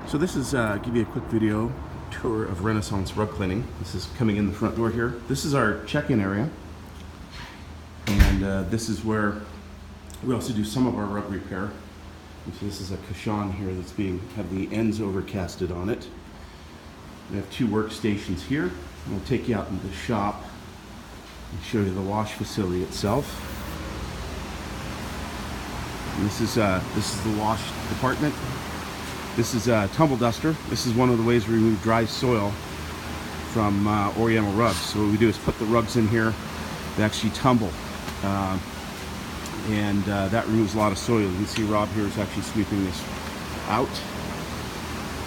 So this is give you a quick video tour of Renaissance Rug Cleaning. This is coming in the front door here. This is our check-in area, and this is where we also do some of our rug repair. And so this is a caisson here that's have the ends overcasted on it. We have two workstations here. We'll take you out into the shop and show you the wash facility itself. And this is the wash department. This is a tumble duster. This is one of the ways we remove dry soil from Oriental rugs. So what we do is put the rugs in here. They actually tumble, and that removes a lot of soil. You can see Rob here is actually sweeping this out.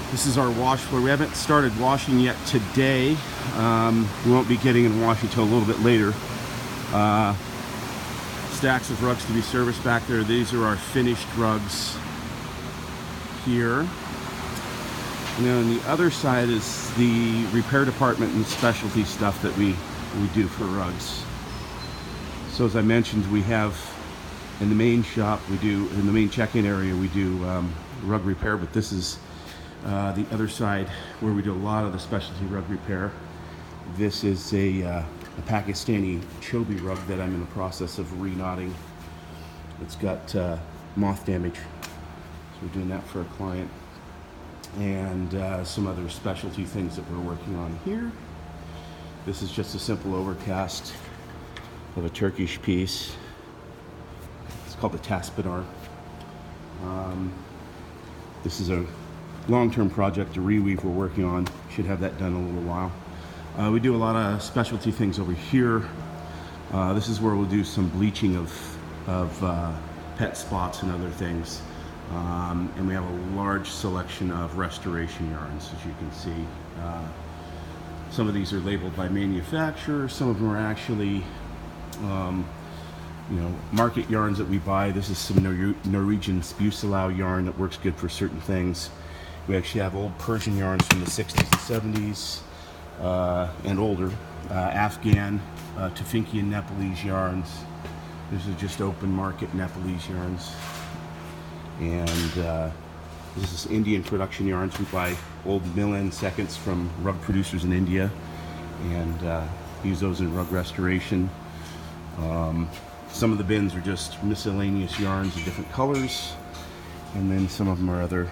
This is our wash floor. We haven't started washing yet today. We won't be getting in wash until a little bit later. Stacks of rugs to be serviced back there. These are our finished rugs here. And then on the other side is the repair department and specialty stuff that we do for rugs. So as I mentioned, we have in the main shop, in the main check-in area, we do rug repair, but this is the other side where we do a lot of the specialty rug repair. This is a Pakistani Chobi rug that I'm in the process of re-knotting. It's got moth damage, so we're doing that for a client. And some other specialty things that we're working on here. This is just a simple overcast of a Turkish piece. It's called the Taspinar. This is a long-term project, a reweave we're working on. Should have that done in a little while. We do a lot of specialty things over here. This is where we'll do some bleaching of pet spots and other things. And we have a large selection of restoration yarns, as you can see. Some of these are labeled by manufacturer. Some of them are actually market yarns that we buy. This is some Norwegian Spuselau yarn that works good for certain things. We actually have old Persian yarns from the 60s and 70s and older. Afghan, Tufinkian Nepalese yarns. These are just open market Nepalese yarns. And this is Indian production yarns. We buy old mill-end seconds from rug producers in India and use those in rug restoration. Some of the bins are just miscellaneous yarns of different colors, and then some of them are other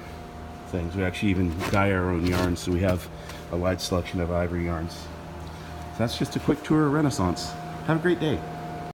things. We actually even dye our own yarns, so we have a wide selection of ivory yarns. So that's just a quick tour of Renaissance. Have a great day.